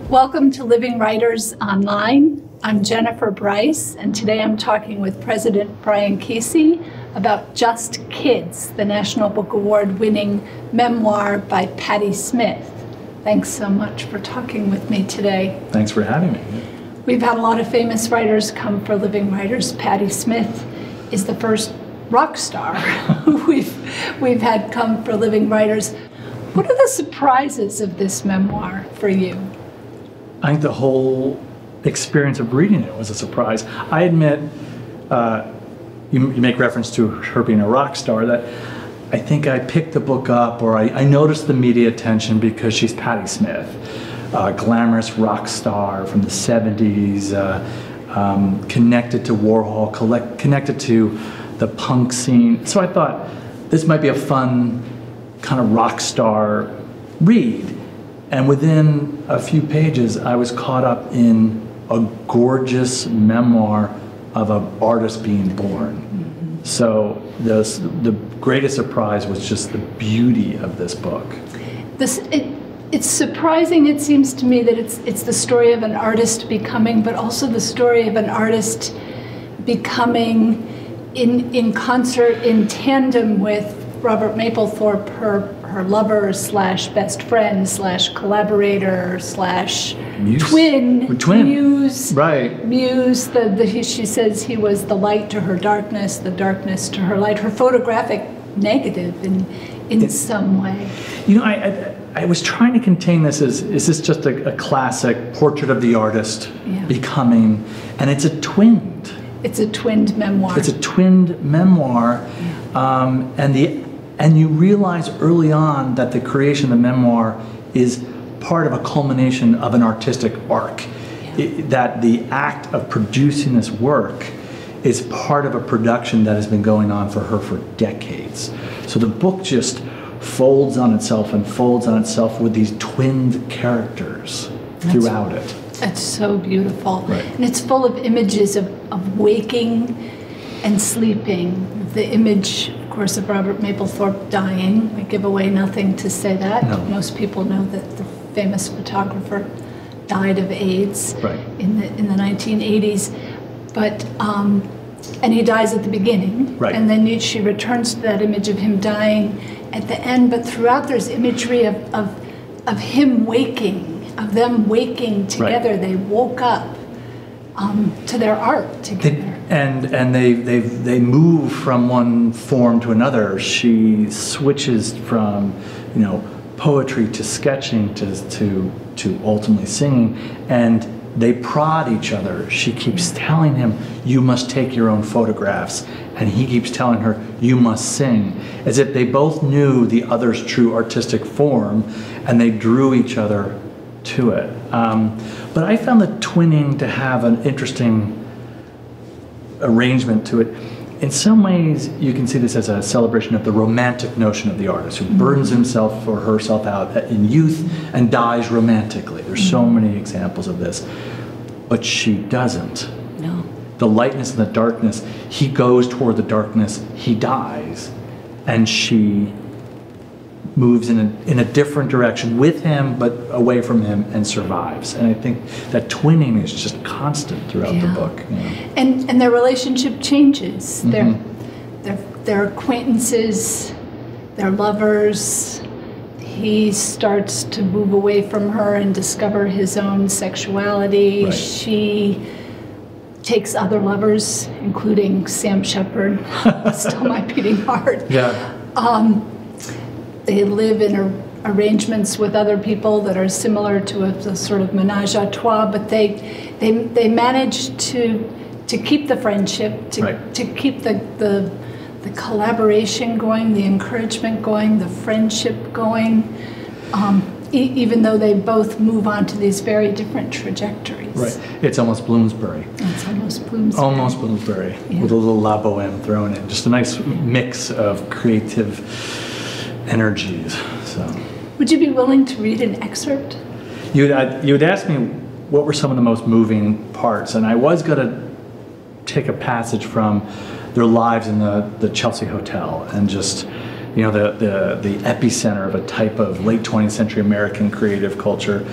Welcome to Living Writers Online. I'm Jennifer Bryce, and today I'm talking with President Brian Casey about Just Kids, the National Book Award winning memoir by Patti Smith. Thanks so much for talking with me today. Thanks for having me. We've had a lot of famous writers come for Living Writers. Patti Smith is the first rock star we've had come for Living Writers. What are the surprises of this memoir for you? I think the whole experience of reading it was a surprise. I admit, you make reference to her being a rock star, that I think I picked the book up, or I noticed the media attention because she's Patti Smith, a glamorous rock star from the 70s, connected to Warhol, connected to the punk scene. So I thought this might be a fun kind of rock star read. And within a few pages, I was caught up in a gorgeous memoir of an artist being born. Mm-hmm. So the greatest surprise was just the beauty of this book. It's surprising, it seems to me, that it's the story of an artist becoming, but also the story of an artist becoming in concert, in tandem with Robert Mapplethorpe, her lover slash best friend slash collaborator slash twin muse. Right. Muse. She says he was the light to her darkness, the darkness to her light. Her photographic negative in some way. You know, I was trying to contain this as, is this just a classic portrait of the artist becoming, and it's a twinned. It's a twinned memoir. It's a twinned memoir, and you realize early on that the creation of the memoir is part of a culmination of an artistic arc. That the act of producing this work is part of a production that has been going on for her for decades. So the book just folds on itself and folds on itself with these twinned characters throughout it. That's so beautiful. Right. And it's full of images of waking and sleeping. The image, of course, of Robert Mapplethorpe dying. We give away nothing to say that. No. Most people know that the famous photographer died of AIDS in the 1980s. But and he dies at the beginning. Right. And then she returns to that image of him dying at the end. But throughout there's imagery of him waking, of them waking together. Right. They woke up to their art together. And they move from one form to another. She switches from, poetry to sketching to ultimately singing, and they prod each other. She keeps telling him, "You must take your own photographs," and he keeps telling her, "You must sing," as if they both knew the other's true artistic form, and they drew each other to it. But I found the twinning to have an interesting arrangement to it. In some ways, you can see this as a celebration of the romantic notion of the artist who burns himself or herself out in youth and dies romantically. There's so many examples of this. But she doesn't. No. The lightness and the darkness, he goes toward the darkness, he dies, and she moves in a different direction with him, but away from him, and survives. And I think that twinning is just constant throughout the book. And their relationship changes. Their acquaintances, their lovers. He starts to move away from her and discover his own sexuality. Right. She takes other lovers, including Sam Shepard, Still My Beating Heart. Yeah. They live in arrangements with other people that are similar to a sort of menage a trois, but they manage to keep the friendship, to keep the collaboration going, the encouragement going, the friendship going, even though they both move on to these very different trajectories. Right. It's almost Bloomsbury. It's almost Bloomsbury. Almost Bloomsbury, with a little La Boheme thrown in. Just a nice mix of creative energies. So, would you be willing to read an excerpt? You would ask me what were some of the most moving parts, and I was going to take a passage from their lives in the Chelsea Hotel, and just the epicenter of a type of late 20th century American creative culture,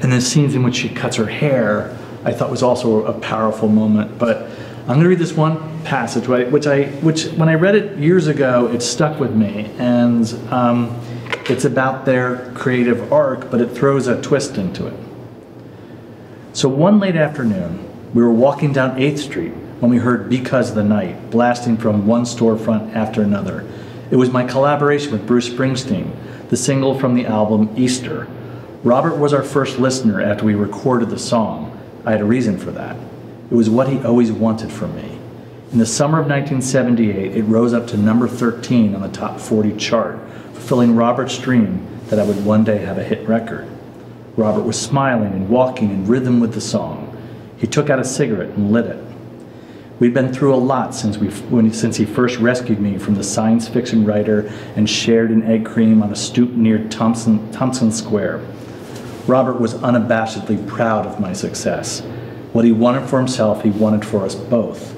And the scenes in which she cuts her hair, I thought was also a powerful moment. But I'm going to read this one passage, which when I read it years ago, it stuck with me. And it's about their creative arc, but it throws a twist into it. So one late afternoon, we were walking down 8th Street when we heard Because the Night blasting from one storefront after another. It was my collaboration with Bruce Springsteen, the single from the album Easter. Robert was our first listener after we recorded the song. I had a reason for that. It was what he always wanted from me. In the summer of 1978, it rose up to number 13 on the top 40 chart, fulfilling Robert's dream that I would one day have a hit record. Robert was smiling and walking in rhythm with the song. He took out a cigarette and lit it. We'd been through a lot since he first rescued me from the science fiction writer and shared an egg cream on a stoop near Thompson Square. Robert was unabashedly proud of my success. What he wanted for himself, he wanted for us both.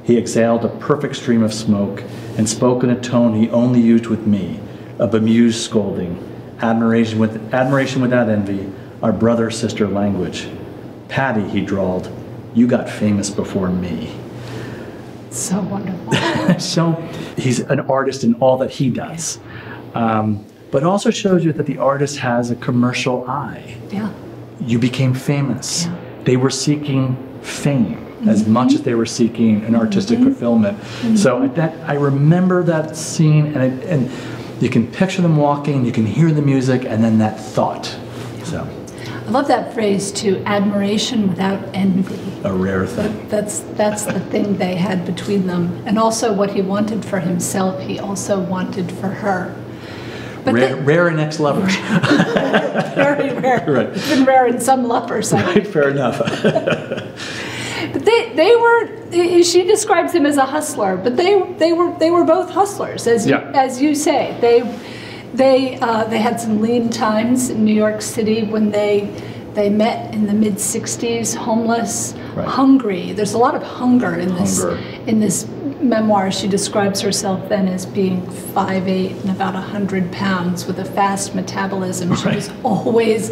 He exhaled a perfect stream of smoke and spoke in a tone he only used with me, a bemused scolding, admiration without envy, our brother-sister language. Patti, he drawled, you got famous before me. So wonderful. So he's an artist in all that he does. But also shows you that the artist has a commercial eye. Yeah. You became famous. Yeah. They were seeking fame as much as they were seeking an artistic fulfillment. So I remember that scene, and you can picture them walking, you can hear the music, and then that thought. Yeah. So I love that phrase too, admiration without envy. a rare thing. That's the thing they had between them. And also what he wanted for himself, he also wanted for her. But rare in ex-lovers. Very rare. Right. It's been rare in some lovers. Right, fair enough. But they were. She describes him as a hustler, but they were both hustlers, as you say. They had some lean times in New York City when they met in the mid '60s, homeless, hungry. There's a lot of hunger in this memoir. She describes herself then as being 5'8" and about 100 pounds with a fast metabolism. She was always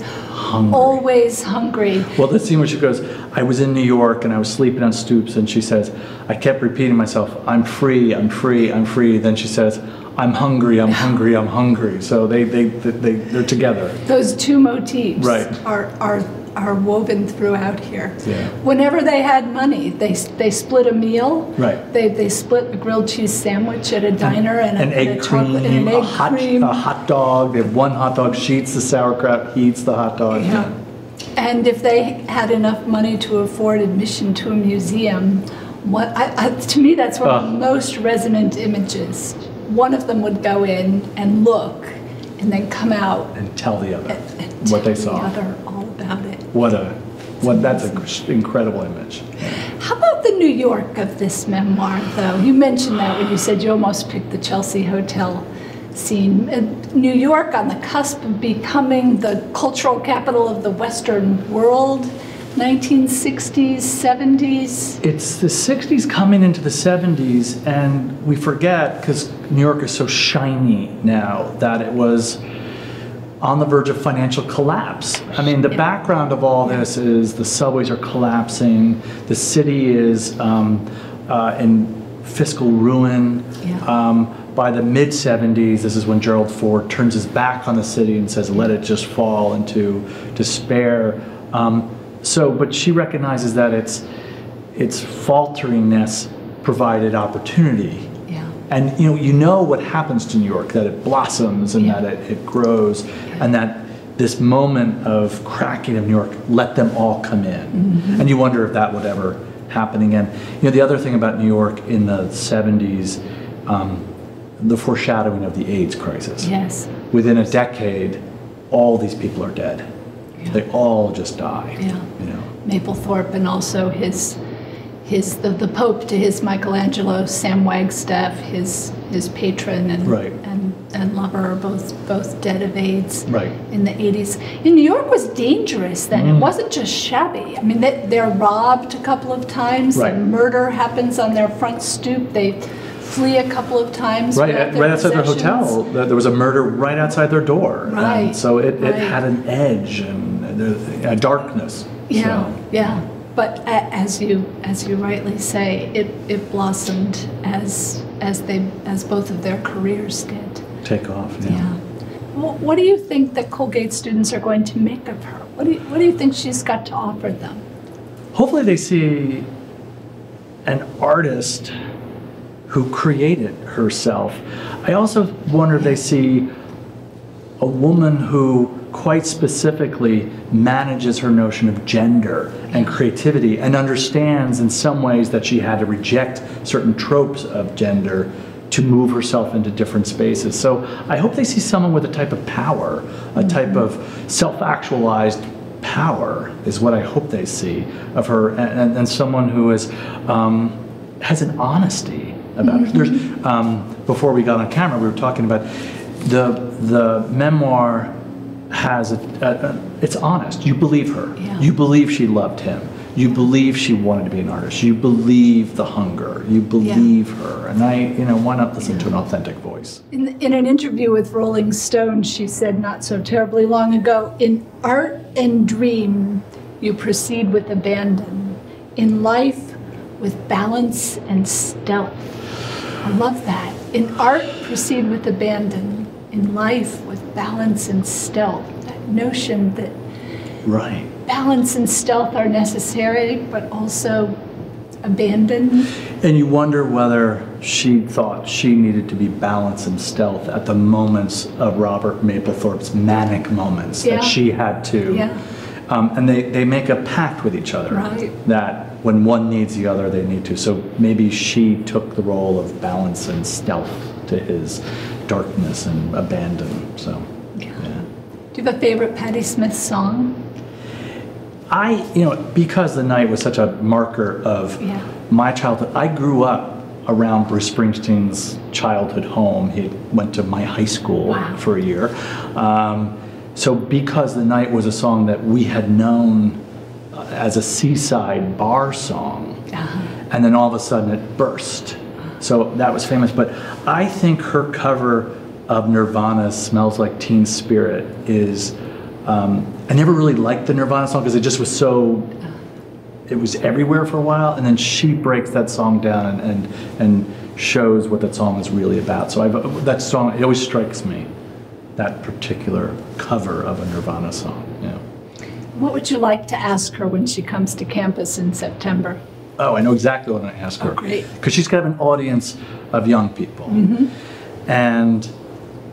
hungry. Well, the scene where she goes, I was in New York and I was sleeping on stoops, and she says, I kept repeating myself, I'm free, I'm free, I'm free. Then she says, I'm hungry, I'm hungry, I'm hungry. So they're together. Those two motifs are woven throughout here. Yeah. Whenever they had money, they split a meal. Right. They split a grilled cheese sandwich at a diner and an egg cream, a hot dog. They have one hot dog. She eats the sauerkraut. He eats the hot dog. Yeah. And if they had enough money to afford admission to a museum, to me that's one of the most resonant images. One of them would go in and look, and then come out and tell the other and what they saw. The other all about it. That's an incredible image. How about the New York of this memoir, though? You mentioned that when you said you almost picked the Chelsea Hotel scene. New York on the cusp of becoming the cultural capital of the Western world. 1960s, 70s? It's the 60s coming into the 70s, and we forget, because New York is so shiny now, that it was on the verge of financial collapse. I mean, the background of all this is the subways are collapsing, the city is in fiscal ruin. By the mid-70s, this is when Gerald Ford turns his back on the city and says, let it just fall into despair. But she recognizes that its falteringness provided opportunity. Yeah. And you know what happens to New York, that it blossoms and that it grows, and that this moment of cracking of New York let them all come in. And you wonder if that would ever happen again. The other thing about New York in the 70s, the foreshadowing of the AIDS crisis. Yes. Within a decade, all these people are dead. They all just died. Yeah. Mapplethorpe, and also the Pope to his Michelangelo, Sam Wagstaff, his patron and lover, are both dead of AIDS in the 80s. And New York was dangerous then. It wasn't just shabby. I mean, they're robbed a couple of times. And murder happens on their front stoop. They flee a couple of times. Right outside their hotel. There was a murder right outside their door. And so it had an edge, and darkness. Yeah, So, yeah. But as you rightly say, it blossomed as both of their careers did. take off. Yeah. Well, what do you think that Colgate students are going to make of her? What do you think she's got to offer them? Hopefully they see an artist who created herself. I also wonder if they see a woman who quite specifically manages her notion of gender and creativity and understands in some ways that she had to reject certain tropes of gender to move herself into different spaces. So I hope they see someone with a type of power, a type of self-actualized power is what I hope they see of her, and someone who is has an honesty about it. There's before we got on camera, we were talking about the memoir has it's honest. You believe her. Yeah. You believe she loved him. You believe she wanted to be an artist. You believe the hunger. You believe her. And why not listen to an authentic voice? In an interview with Rolling Stone, she said not so terribly long ago, "In art and dream, you proceed with abandon. In life, with balance and stealth." I love that. In art, proceed with abandon. In life, with balance and stealth. That notion that Right. balance and stealth are necessary, but also abandon. And you wonder whether she thought she needed to be balanced and stealth at the moments of Robert Mapplethorpe's manic moments Yeah. that she had to. Yeah. And they make a pact with each other Right. that when one needs the other, they need to. So maybe she took the role of balance and stealth to his darkness and abandon. So, Yeah. Do you have a favorite Patti Smith song? Because the night was such a marker of Yeah. my childhood, I grew up around Bruce Springsteen's childhood home. He went to my high school Wow. for a year. So because the night was a song that we had known as a seaside bar song, and then all of a sudden it burst. So that was famous. But I think her cover of Nirvana's Smells Like Teen Spirit is, I never really liked the Nirvana song because it just was so, it was everywhere for a while, and then she breaks that song down and shows what that song is really about. So that song, it always strikes me, that particular cover of a Nirvana song. Yeah. What would you like to ask her when she comes to campus in September? Oh, I know exactly what I'm going to ask her. Oh, great. Because she's got an audience of young people. And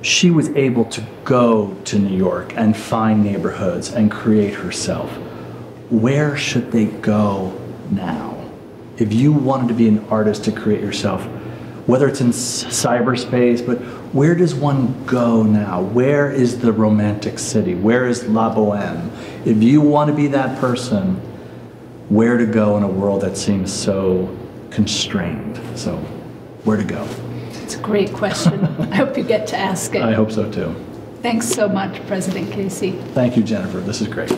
she was able to go to New York and find neighborhoods and create herself. Where should they go now? If you wanted to be an artist to create yourself, whether it's in cyberspace, but where does one go now? Where is the romantic city? Where is La Boheme? If you want to be that person, where to go in a world that seems so constrained? So, where to go? It's a great question. I hope you get to ask it. I hope so too. Thanks so much, President Casey. Thank you, Jennifer. This is great.